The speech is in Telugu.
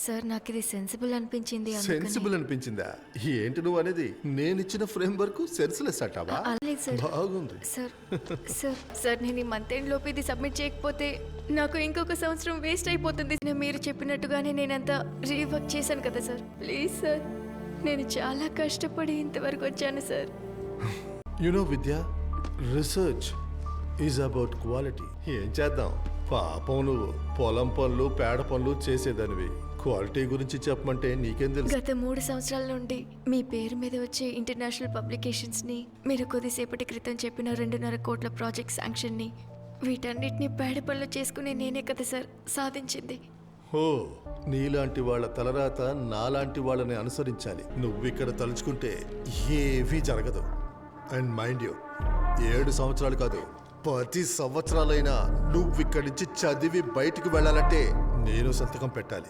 సార్ నాకు ఇది సెన్సిబుల్ అనిపించింది. సెన్సిబుల్ అనిపించిందా? ఏంటి నువ్వు అనేది? నేనిచ్చిన ఫ్రేమ్ వర్క్ సెన్స్లెస్ అంటావా? అలాగే సార్. బాగుంది సార్ సార్ సార్ నేను ఈ మంత్ ఎండ్ లోపు ఇది సబ్మిట్ చేయకపోతే నాకు ఇంకొక సంవత్సరం వేస్ట్ అయిపోతుంది. మీరు చెప్పినట్టుగానే నేనంతా రీవర్క్ చేశాను కదా సార్. ప్లీజ్ సార్, నేను చాలా కష్టపడి ఇంతవరకు వచ్చాను sir. Vidya, research is about quality. ఏం చేద్దాం, పాపం నువ్వు పొలం పనులు పేడ పనులు చేసేదానివి. క్వాలిటీ గురించి చెప్పమంటే నీకేం తెలుసు? గత 3 సంవత్సరాల నుండి మీ పేరు మీద వచ్చే ఇంటర్నేషనల్ పబ్లికేషన్స్ ని, మీరు కొద్దిసేపటి క్రితం చెప్పిన 2.5 కోట్ల ప్రాజెక్ట్ శాంక్షన్ ని, వీటన్నిటిని పేడ పనులు చేసుకుని నేనే కదా సార్ సాధించింది. ఓ, నీలాంటి వాళ్ళ తలరాత నాలాంటి వాళ్ళని అనుసరించాలి. నువ్విక్కడ తలుచుకుంటే ఏవీ జరగదు. అండ్ మైండ్ యూ, 7 సంవత్సరాలు కాదు 10 సంవత్సరాలైనా నువ్వు ఇక్కడి నుంచి చదివి బయటికి వెళ్ళాలంటే నేను సంతకం పెట్టాలి.